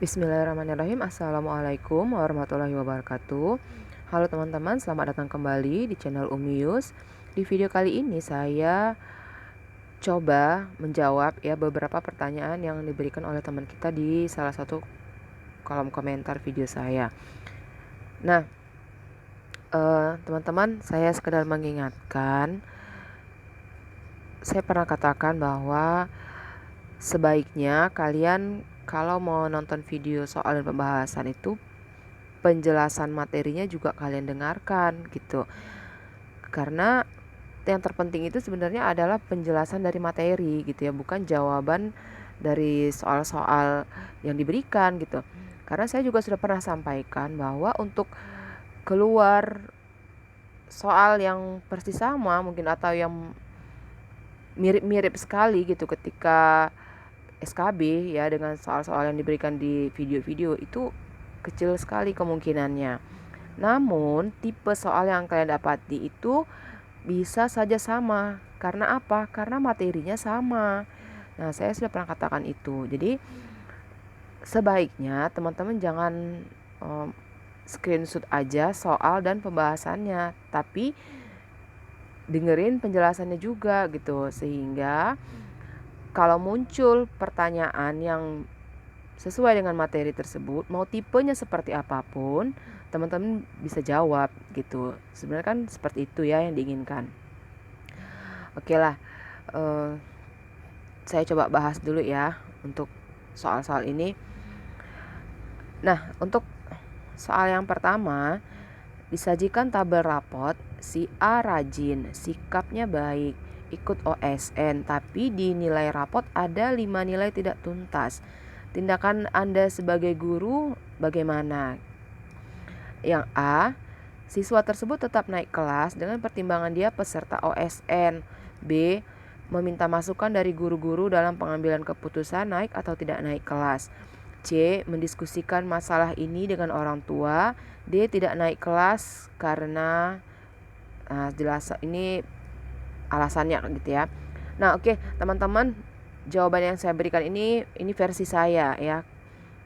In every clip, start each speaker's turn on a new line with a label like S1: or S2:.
S1: Bismillahirrahmanirrahim. Assalamualaikum warahmatullahi wabarakatuh. Halo teman-teman, selamat datang kembali di channel Umius. Di video kali ini saya coba menjawab beberapa pertanyaan yang diberikan oleh teman kita di salah satu kolom komentar video saya. Nah, teman-teman, saya sekedar mengingatkan, saya pernah katakan bahwa sebaiknya kalian kalau mau nonton video soal dan pembahasan itu penjelasan materinya juga kalian dengarkan gitu. Karena yang terpenting itu sebenarnya adalah penjelasan dari materi gitu ya, bukan jawaban dari soal-soal yang diberikan gitu. Karena saya juga sudah pernah sampaikan bahwa untuk keluar soal yang persis sama mungkin atau yang mirip-mirip sekali gitu ketika SKB ya dengan soal-soal yang diberikan di video-video itu kecil sekali kemungkinannya. Namun tipe soal yang kalian dapati itu bisa saja sama. Karena apa? Karena materinya sama. Nah, saya sudah pernah katakan itu. Jadi sebaiknya teman-teman jangan screenshot aja soal dan pembahasannya, tapi dengerin penjelasannya juga gitu, sehingga kalau muncul pertanyaan yang sesuai dengan materi tersebut, mau tipenya seperti apapun, teman-teman bisa jawab gitu. Sebenarnya kan seperti itu ya yang diinginkan. Oke lah, saya coba bahas dulu ya untuk soal-soal ini. Nah, untuk soal yang pertama, disajikan tabel rapot, si A rajin, sikapnya baik, ikut OSN, tapi di nilai rapot ada 5 nilai tidak tuntas. Tindakan Anda sebagai guru bagaimana? Yang A, siswa tersebut tetap naik kelas dengan pertimbangan dia peserta OSN. B, meminta masukan dari guru-guru dalam pengambilan keputusan naik atau tidak naik kelas. C, mendiskusikan masalah ini dengan orang tua. D, tidak naik kelas karena jelas ini alasannya gitu ya. Nah, oke, teman-teman, jawaban yang saya berikan ini versi saya ya.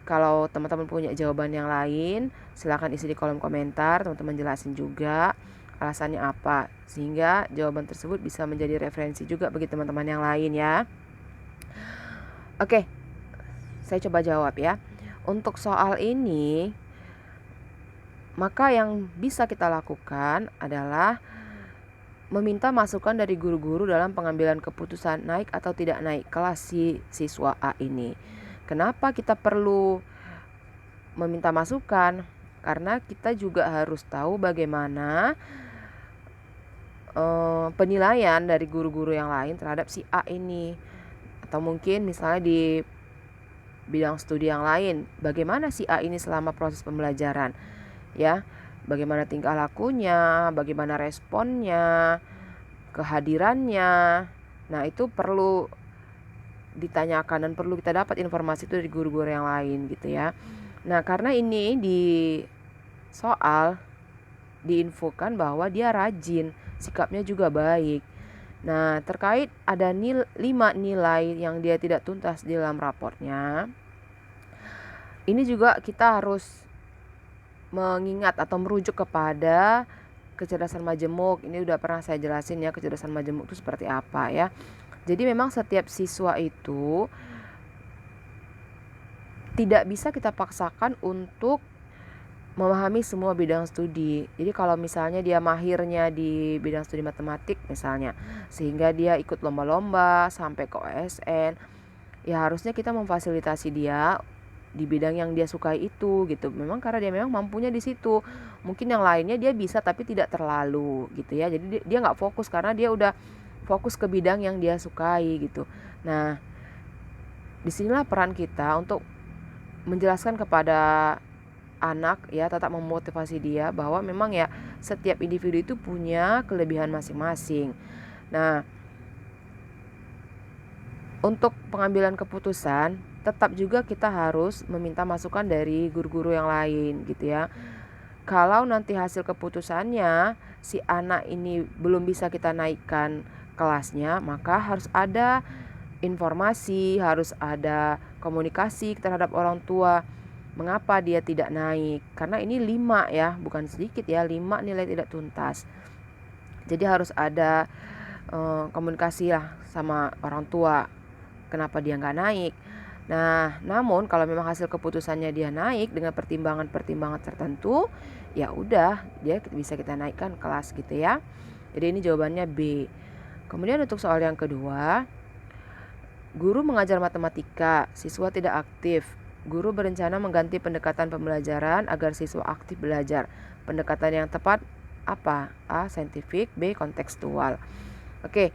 S1: Kalau teman-teman punya jawaban yang lain, silakan isi di kolom komentar, teman-teman jelasin juga alasannya apa, sehingga jawaban tersebut bisa menjadi referensi juga bagi teman-teman yang lain ya. Oke, saya coba jawab ya. Untuk soal ini, maka yang bisa kita lakukan adalah meminta masukan dari guru-guru dalam pengambilan keputusan naik atau tidak naik kelas si siswa A ini. Kenapa kita perlu meminta masukan? Karena kita juga harus tahu bagaimana penilaian dari guru-guru yang lain terhadap si A ini. Atau mungkin misalnya di bidang studi yang lain, bagaimana si A ini selama proses pembelajaran ya, bagaimana tingkah lakunya, bagaimana responnya, kehadirannya. Nah, itu perlu ditanyakan dan perlu kita dapat informasi itu dari guru-guru yang lain gitu ya. Nah, karena ini di soal diinfokan bahwa dia rajin, sikapnya juga baik. Nah, terkait ada 5 nilai yang dia tidak tuntas di dalam raportnya, ini juga kita harus mengingat atau merujuk kepada kecerdasan majemuk. Ini udah pernah saya jelasin ya, kecerdasan majemuk itu seperti apa ya. Jadi memang setiap siswa itu tidak bisa kita paksakan untuk memahami semua bidang studi. Jadi kalau misalnya dia mahirnya di bidang studi matematik misalnya, sehingga dia ikut lomba-lomba sampai ke OSN, ya harusnya kita memfasilitasi dia di bidang yang dia sukai itu gitu. Memang karena dia memang mampunya di situ. Mungkin yang lainnya dia bisa tapi tidak terlalu gitu ya. Jadi dia nggak fokus karena dia udah fokus ke bidang yang dia sukai gitu. Nah, disinilah peran kita untuk menjelaskan kepada anak ya, tetap memotivasi dia bahwa memang ya setiap individu itu punya kelebihan masing-masing. Nah, untuk pengambilan keputusan tetap juga kita harus meminta masukan dari guru-guru yang lain gitu ya. Kalau nanti hasil keputusannya si anak ini belum bisa kita naikkan kelasnya, maka harus ada informasi, harus ada komunikasi terhadap orang tua Mengapa dia tidak naik? Karena ini 5 ya, bukan sedikit ya, 5 nilai tidak tuntas. Jadi harus ada komunikasi lah sama orang tua, kenapa dia nggak naik. Nah, namun kalau memang hasil keputusannya dia naik dengan pertimbangan-pertimbangan tertentu, ya udah dia bisa kita naikkan kelas gitu ya. Jadi ini jawabannya B. Kemudian untuk soal yang kedua, guru mengajar matematika, siswa tidak aktif. Guru berencana mengganti pendekatan pembelajaran agar siswa aktif belajar. Pendekatan yang tepat apa? A. Saintifik, B. Kontekstual. Oke,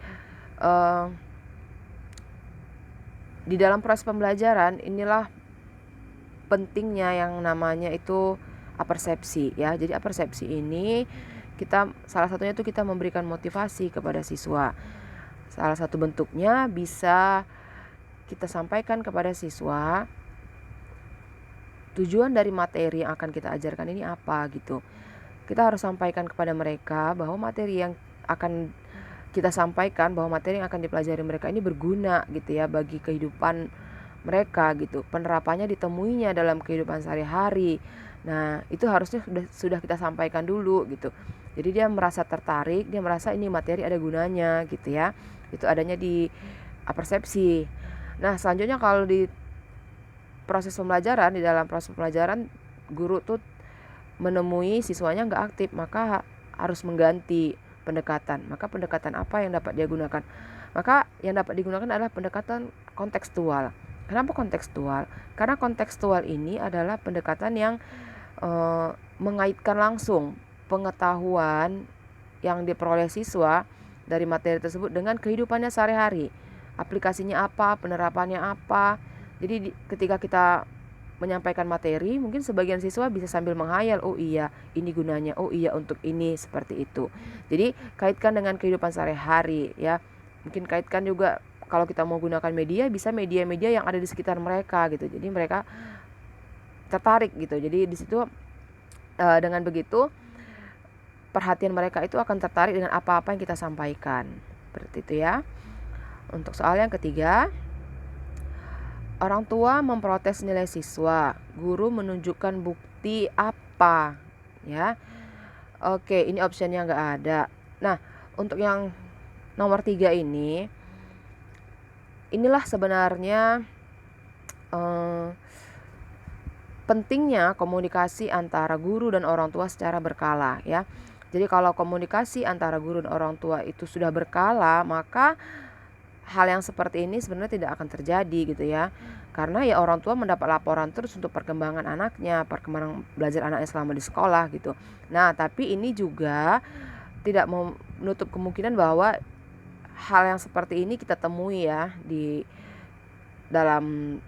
S1: di dalam proses pembelajaran inilah pentingnya yang namanya itu apersepsi ya. Jadi apersepsi ini salah satunya itu kita memberikan motivasi kepada siswa. Salah satu bentuknya bisa kita sampaikan kepada siswa tujuan dari materi yang akan kita ajarkan ini apa gitu. Kita harus sampaikan kepada mereka bahwa materi yang akan kita sampaikan, bahwa materi yang akan dipelajari mereka ini berguna gitu ya bagi kehidupan mereka gitu. Penerapannya ditemuinya dalam kehidupan sehari-hari. Nah, itu harusnya sudah kita sampaikan dulu gitu. Jadi dia merasa tertarik, dia merasa ini materi ada gunanya gitu ya. Itu adanya di persepsi. Nah, selanjutnya kalau di proses pembelajaran, di dalam proses pembelajaran guru tuh menemui siswanya nggak aktif, maka harus mengganti pendekatan. Maka pendekatan apa yang dapat dia gunakan? Maka yang dapat digunakan adalah pendekatan kontekstual. Kenapa kontekstual? Karena kontekstual ini adalah pendekatan yang mengaitkan langsung pengetahuan yang diperoleh siswa dari materi tersebut dengan kehidupannya sehari-hari. Aplikasinya apa, penerapannya apa. Jadi ketika kita menyampaikan materi, mungkin sebagian siswa bisa sambil menghayal, oh iya ini gunanya, oh iya untuk ini, seperti itu. Jadi kaitkan dengan kehidupan sehari-hari ya. Mungkin kaitkan juga kalau kita mau gunakan media, bisa media-media yang ada di sekitar mereka gitu. Jadi mereka tertarik gitu. Jadi di situ dengan begitu perhatian mereka itu akan tertarik dengan apa-apa yang kita sampaikan. Seperti itu ya. Untuk soal yang ketiga, orang tua memprotes nilai siswa, guru menunjukkan bukti apa, ya. Oke, ini optionnya nggak ada. Nah, untuk yang nomor 3 ini, inilah sebenarnya pentingnya komunikasi antara guru dan orang tua secara berkala, ya. Jadi kalau komunikasi antara guru dan orang tua itu sudah berkala, maka hal yang seperti ini sebenarnya tidak akan terjadi gitu ya. Karena ya orang tua mendapat laporan terus untuk perkembangan anaknya, perkembangan belajar anaknya selama di sekolah gitu. Nah, tapi ini juga tidak menutup kemungkinan bahwa hal yang seperti ini kita temui ya di dalam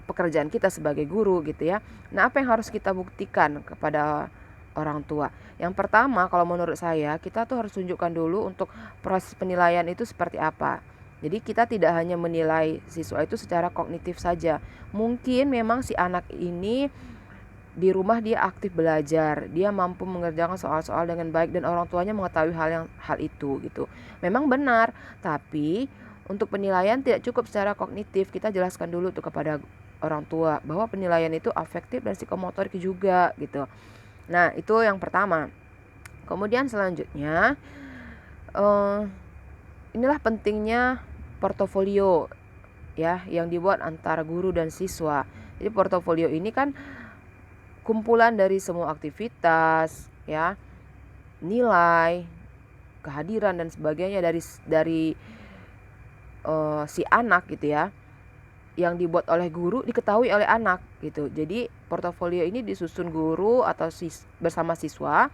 S1: pekerjaan kita sebagai guru gitu ya. Nah, apa yang harus kita buktikan kepada orang tua? Yang pertama, kalau menurut saya, kita tuh harus tunjukkan dulu untuk proses penilaian itu seperti apa. Jadi kita tidak hanya menilai siswa itu secara kognitif saja. Mungkin memang si anak ini di rumah dia aktif belajar, dia mampu mengerjakan soal-soal dengan baik dan orang tuanya mengetahui hal itu gitu. Memang benar, tapi untuk penilaian tidak cukup secara kognitif. Kita jelaskan dulu tuh kepada orang tua bahwa penilaian itu afektif dan psikomotorik juga gitu. Nah, itu yang pertama. Kemudian selanjutnya inilah pentingnya portofolio ya yang dibuat antara guru dan siswa. Jadi portofolio ini kan kumpulan dari semua aktivitas ya, nilai, kehadiran dan sebagainya dari si anak gitu ya, yang dibuat oleh guru diketahui oleh anak gitu. Jadi portofolio ini disusun guru atau bersama siswa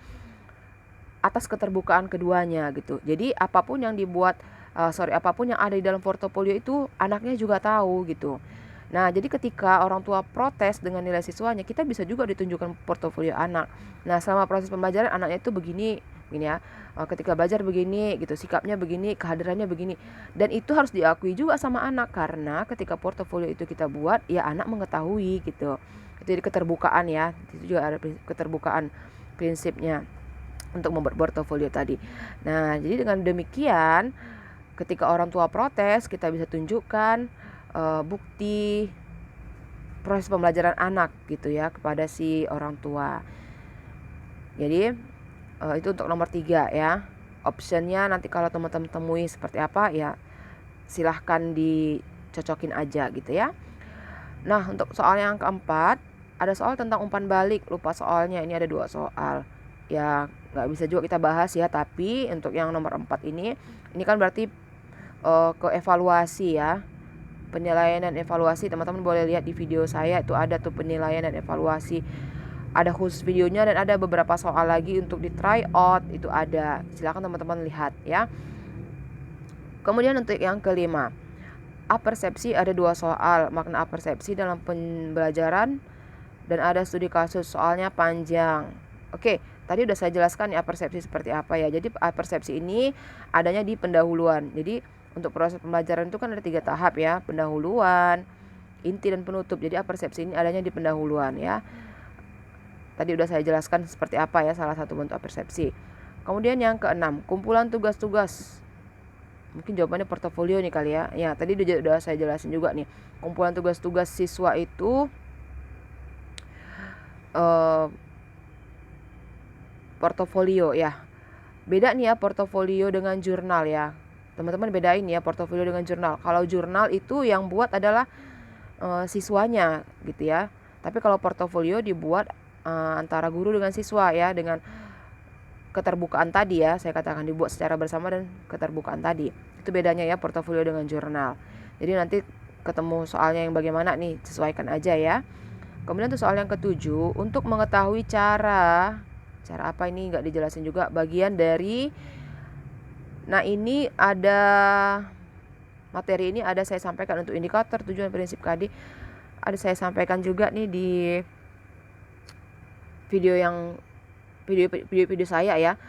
S1: atas keterbukaan keduanya gitu. Jadi apapun yang apapun yang ada di dalam portofolio itu anaknya juga tahu gitu. Nah, jadi ketika orang tua protes dengan nilai siswanya, kita bisa juga ditunjukkan portofolio anak. Nah, selama proses pembelajaran anaknya itu begini ya. Ketika belajar begini gitu, sikapnya begini, kehadirannya begini. Dan itu harus diakui juga sama anak karena ketika portofolio itu kita buat, ya anak mengetahui gitu. Jadi keterbukaan ya. Itu juga ada keterbukaan prinsipnya untuk membuat portofolio tadi. Nah, jadi dengan demikian ketika orang tua protes, kita bisa tunjukkan bukti proses pembelajaran anak gitu ya kepada si orang tua. Jadi itu untuk nomor 3 ya. Optionnya nanti kalau teman-teman temui seperti apa ya silahkan dicocokin aja gitu ya. Nah, untuk soal yang keempat, ada soal tentang umpan balik. Lupa soalnya, ini ada 2 soal. Ya, nggak bisa juga kita bahas ya, tapi untuk yang nomor 4 ini kan berarti ke evaluasi ya. Penilaian dan evaluasi, teman-teman boleh lihat di video saya, itu ada tuh penilaian dan evaluasi. Ada khusus videonya dan ada beberapa soal lagi untuk di try out, itu ada. Silakan teman-teman lihat ya. Kemudian untuk yang kelima, apersepsi ada 2 soal, makna apersepsi dalam pembelajaran dan ada studi kasus, soalnya panjang. Oke, tadi udah saya jelaskan ya apersepsi seperti apa ya. Jadi apersepsi ini adanya di pendahuluan. Jadi untuk proses pembelajaran itu kan ada 3 tahap ya, pendahuluan, inti dan penutup. Jadi apersepsi ini adanya di pendahuluan ya. Tadi udah saya jelaskan seperti apa ya salah satu bentuk apersepsi. Kemudian yang keenam, kumpulan tugas-tugas. Mungkin jawabannya portofolio nih kali ya. Ya, tadi udah saya jelasin juga nih. Kumpulan tugas-tugas siswa itu portofolio ya. Beda nih ya portofolio dengan jurnal ya. Teman-teman bedain ya portofolio dengan jurnal. Kalau jurnal itu yang buat adalah siswanya gitu ya. Tapi kalau portofolio dibuat antara guru dengan siswa ya, dengan keterbukaan tadi ya, saya katakan dibuat secara bersama dan keterbukaan tadi. Itu bedanya ya portofolio dengan jurnal. Jadi nanti ketemu soalnya yang bagaimana nih, sesuaikan aja ya. Kemudian tuh soal yang ketujuh, untuk mengetahui cara apa ini nggak dijelasin juga, bagian dari. Nah ini ada materi ini ada saya sampaikan untuk indikator tujuan prinsip KD, ada saya sampaikan juga nih di video saya ya.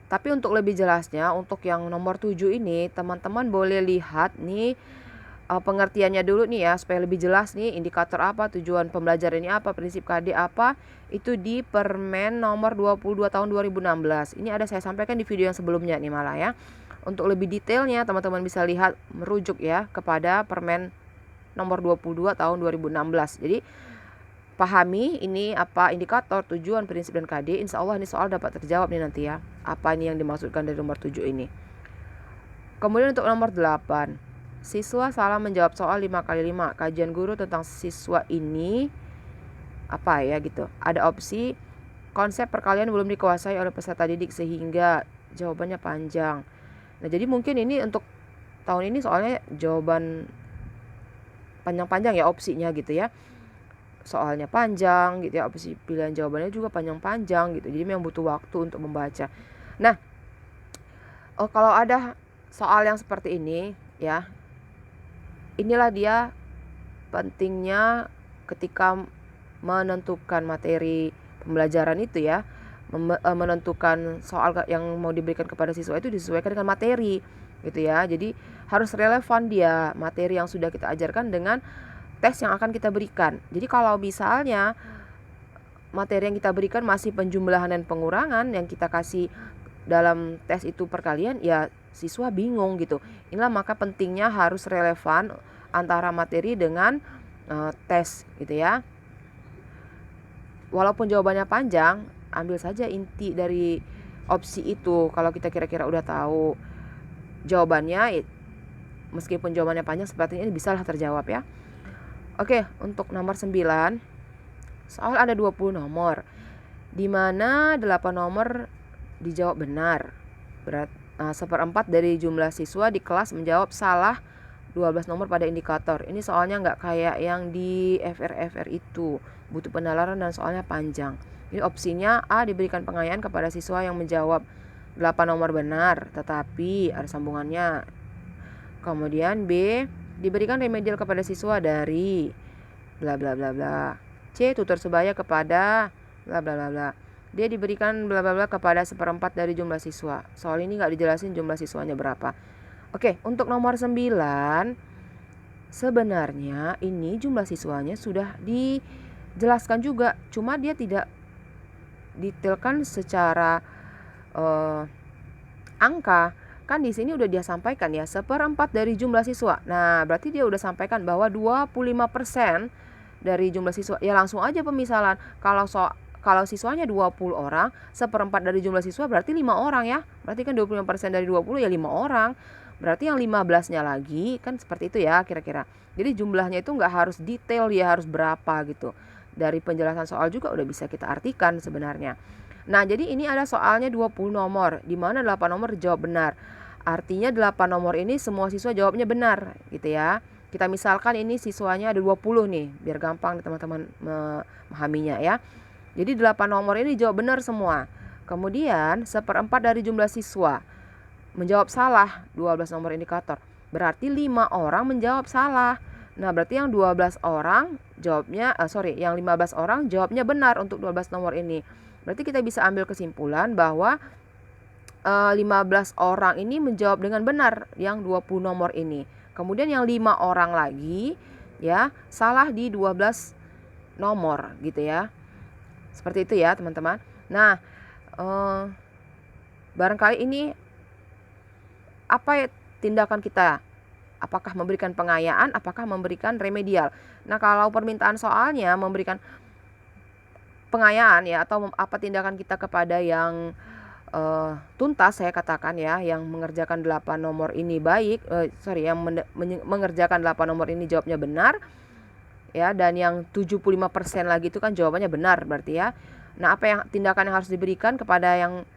S1: Tapi untuk lebih jelasnya, untuk yang nomor 7 ini teman-teman boleh lihat nih pengertiannya dulu nih ya, supaya lebih jelas nih indikator apa, tujuan pembelajaran ini apa, prinsip KD apa, itu di Permen nomor 22 tahun 2016. Ini ada saya sampaikan di video yang sebelumnya nih malah ya. Untuk lebih detailnya teman-teman bisa lihat, merujuk ya kepada Permen nomor 22 tahun 2016. Jadi pahami ini apa indikator, tujuan, prinsip, dan KD. Insya Allah ini soal dapat terjawab nih nanti ya, apa ini yang dimaksudkan dari nomor 7 ini. Kemudian untuk nomor 8, siswa salah menjawab soal 5x5. Kajian guru tentang siswa ini apa ya gitu. Ada opsi konsep perkalian belum dikuasai oleh peserta didik sehingga jawabannya panjang. Nah jadi mungkin ini untuk tahun ini soalnya jawaban panjang-panjang ya opsinya gitu ya. Soalnya panjang gitu ya, opsi pilihan jawabannya juga panjang-panjang gitu. Jadi memang butuh waktu untuk membaca. Nah kalau ada soal yang seperti ini ya, inilah dia pentingnya ketika menentukan materi pembelajaran itu ya, menentukan soal yang mau diberikan kepada siswa itu disesuaikan dengan materi gitu ya. Jadi harus relevan dia materi yang sudah kita ajarkan dengan tes yang akan kita berikan. Jadi kalau misalnya materi yang kita berikan masih penjumlahan dan pengurangan yang kita kasih dalam tes itu perkalian, ya siswa bingung gitu. Inilah maka pentingnya harus relevan antara materi dengan tes gitu ya. Walaupun jawabannya panjang, ambil saja inti dari opsi itu. Kalau kita kira-kira udah tahu jawabannya, meskipun jawabannya panjang sepertinya ini bisalah terjawab ya. Oke, untuk nomor 9, soal ada 20 nomor, di mana 8 nomor dijawab benar. Seperempat dari jumlah siswa di kelas menjawab salah 12 nomor pada indikator. Ini soalnya nggak kayak yang di FR itu, butuh penalaran dan soalnya panjang. Ini opsinya A, diberikan pengayaan kepada siswa yang menjawab 8 nomor benar, tetapi ada sambungannya. Kemudian B, diberikan remedial kepada siswa dari bla bla bla bla. C, tutor sebaya kepada bla bla bla bla. D, diberikan bla bla bla kepada seperempat dari jumlah siswa. Soal ini nggak dijelasin jumlah siswanya berapa. Oke, untuk nomor 9, sebenarnya ini jumlah siswanya sudah dijelaskan juga, cuma dia tidak detailkan secara angka. Kan di sini udah dia sampaikan ya, seperempat dari jumlah siswa. Nah, berarti dia udah sampaikan bahwa 25% dari jumlah siswa, ya langsung aja pemisalan. Kalau siswanya 20 orang, seperempat dari jumlah siswa berarti 5 orang ya. Berarti kan 25% dari 20 ya 5 orang. Berarti yang 15-nya lagi, kan seperti itu ya kira-kira. Jadi jumlahnya itu nggak harus detail dia harus berapa gitu. Dari penjelasan soal juga udah bisa kita artikan sebenarnya. Nah, jadi ini ada soalnya 20 nomor, di mana 8 nomor dijawab benar. Artinya 8 nomor ini semua siswa jawabnya benar gitu ya. Kita misalkan ini siswanya ada 20 nih, biar gampang teman-teman memahaminya ya. Jadi 8 nomor ini jawab benar semua. Kemudian seperempat dari jumlah siswa menjawab salah 12 nomor indikator. Berarti 5 orang menjawab salah. Nah, berarti yang 12 orang jawabnya yang 15 orang jawabnya benar untuk 12 nomor ini. Berarti kita bisa ambil kesimpulan bahwa 15 orang ini menjawab dengan benar yang 20 nomor ini. Kemudian yang 5 orang lagi ya salah di 12 nomor gitu ya. Seperti itu ya teman-teman. Nah, barangkali ini apa ya tindakan kita? Apakah memberikan pengayaan, apakah memberikan remedial? Nah, kalau permintaan soalnya memberikan pengayaan ya, atau apa tindakan kita kepada yang tuntas, saya katakan ya, yang mengerjakan 8 nomor ini baik, yang mengerjakan 8 nomor ini jawabnya benar ya, dan yang 75% lagi itu kan jawabannya benar berarti ya. Nah, apa yang tindakan yang harus diberikan kepada yang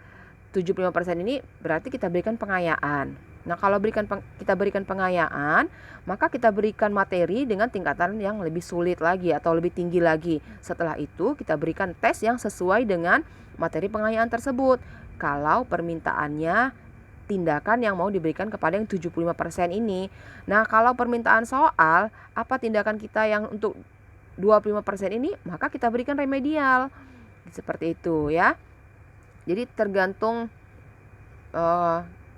S1: 75% ini? Berarti kita berikan pengayaan. Nah, kalau kita berikan pengayaan, maka kita berikan materi dengan tingkatan yang lebih sulit lagi atau lebih tinggi lagi. Setelah itu kita berikan tes yang sesuai dengan materi pengayaan tersebut. Kalau permintaannya tindakan yang mau diberikan kepada yang 75% ini. Nah, kalau permintaan soal, apa tindakan kita yang untuk 25% ini? Maka kita berikan remedial. Seperti itu ya. Jadi tergantung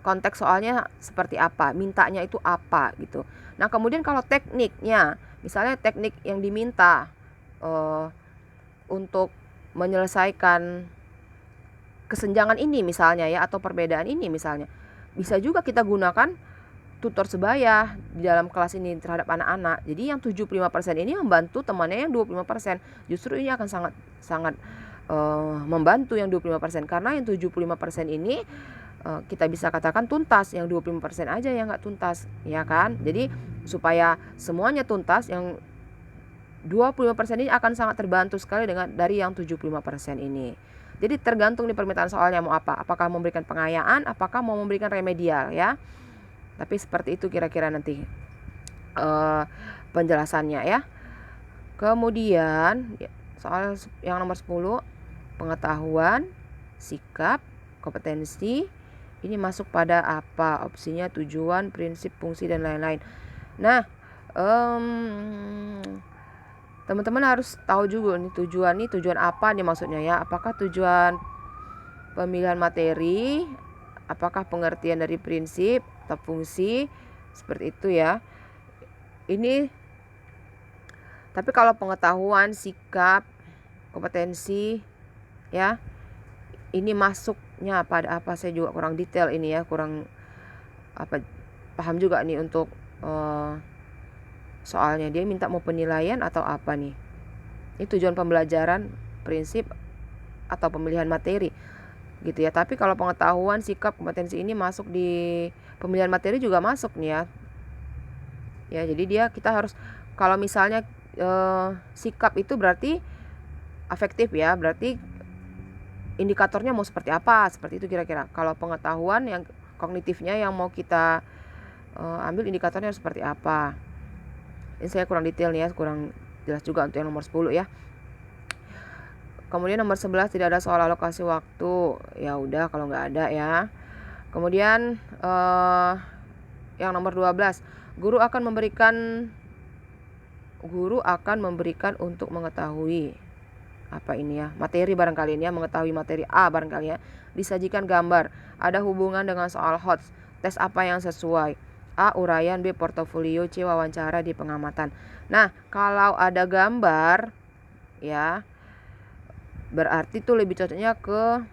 S1: konteks soalnya seperti apa, mintanya itu apa gitu. Nah, kemudian kalau tekniknya, misalnya teknik yang diminta untuk menyelesaikan kesenjangan ini misalnya ya, atau perbedaan ini misalnya, bisa juga kita gunakan tutor sebaya di dalam kelas ini terhadap anak-anak. Jadi yang 75% ini membantu temannya yang 25%. Justru ini akan sangat membantu yang 25%, karena yang 75% ini kita bisa katakan tuntas, yang 25% aja yang nggak tuntas, ya kan? Jadi supaya semuanya tuntas, yang 25% ini akan sangat terbantu sekali dari yang 75% ini. Jadi tergantung di permintaan soalnya mau apa. Apakah memberikan pengayaan, apakah mau memberikan remedial ya. Tapi seperti itu kira-kira nanti penjelasannya ya. Kemudian soal yang nomor 10, pengetahuan, sikap, kompetensi. Ini masuk pada apa? Opsinya tujuan, prinsip, fungsi, dan lain-lain. Nah, teman-teman harus tahu juga nih tujuan apa nih maksudnya ya. Apakah tujuan pemilihan materi, apakah pengertian dari prinsip atau fungsi, seperti itu ya. Ini tapi kalau pengetahuan, sikap, kompetensi ya, ini masuknya pada apa, saya juga kurang detail ini ya, kurang paham juga nih untuk soalnya dia minta mau penilaian atau apa nih. Ini tujuan pembelajaran, prinsip, atau pemilihan materi gitu ya. Tapi kalau pengetahuan, sikap, kompetensi ini masuk di pemilihan materi juga masuk nih ya. Ya, jadi kita harus, kalau misalnya sikap itu berarti afektif ya, berarti indikatornya mau seperti apa, seperti itu kira-kira. Kalau pengetahuan yang kognitifnya yang mau kita ambil indikatornya seperti apa. Ini saya kurang detail nih ya, kurang jelas juga untuk yang nomor 10 ya. Kemudian nomor 11 tidak ada soal alokasi waktu. Ya udah kalau nggak ada ya. Kemudian yang nomor 12, guru akan memberikan untuk mengetahui apa ini ya, materi barangkali ini ya, mengetahui materi A barangkali ya. Disajikan gambar, ada hubungan dengan soal HOTS. Tes apa yang sesuai? A. Uraian, B. Portofolio, C. Wawancara di pengamatan. Nah, kalau ada gambar ya, berarti tuh lebih cocoknya ke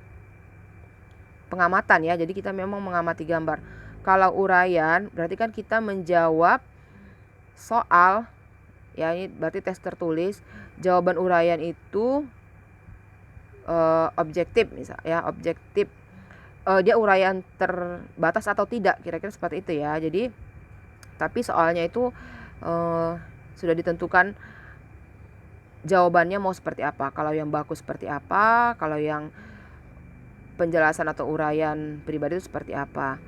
S1: pengamatan ya. Jadi kita memang mengamati gambar. Kalau uraian berarti kan kita menjawab soal ya, ini berarti tes tertulis. Jawaban uraian itu objektif misal ya, objektif. Dia uraian terbatas atau tidak, kira-kira seperti itu ya. Jadi tapi soalnya itu sudah ditentukan jawabannya mau seperti apa. Kalau yang baku seperti apa, kalau yang penjelasan atau uraian pribadi itu seperti apa.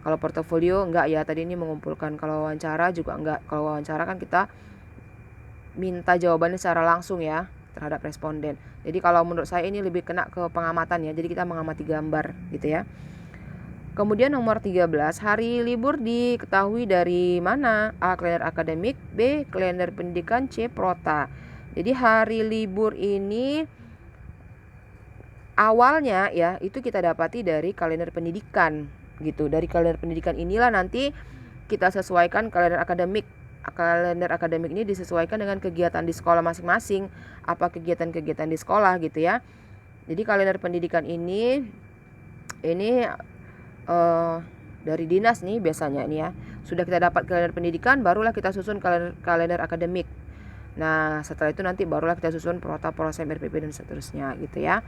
S1: Kalau portofolio enggak ya, tadi ini mengumpulkan. Kalau wawancara juga enggak. Kalau wawancara kan kita minta jawabannya secara langsung ya terhadap responden. Jadi kalau menurut saya ini lebih kena ke pengamatan ya. Jadi kita mengamati gambar gitu ya. Kemudian nomor 13, hari libur diketahui dari mana? A. Kalender akademik, B. Kalender pendidikan, C. Prota. Jadi hari libur ini awalnya ya itu kita dapati dari kalender pendidikan gitu. Dari kalender pendidikan inilah nanti kita sesuaikan kalender akademik. Kalender akademik ini disesuaikan dengan kegiatan di sekolah masing-masing. Apa kegiatan-kegiatan di sekolah gitu ya. Jadi kalender pendidikan ini dari dinas nih biasanya nih ya. Sudah kita dapat kalender pendidikan, barulah kita susun kalender akademik. Nah setelah itu nanti barulah kita susun prota, prosem, RPP dan seterusnya gitu ya.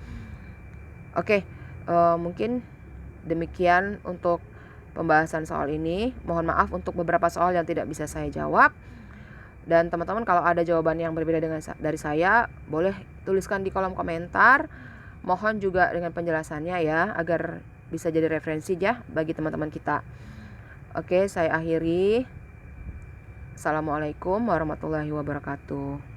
S1: Oke, mungkin demikian untuk pembahasan soal ini. Mohon maaf untuk beberapa soal yang tidak bisa saya jawab. Dan teman-teman kalau ada jawaban yang berbeda dari saya, boleh tuliskan di kolom komentar. Mohon juga dengan penjelasannya ya, agar bisa jadi referensi ya bagi teman-teman kita. Oke, saya akhiri. Assalamualaikum warahmatullahi wabarakatuh.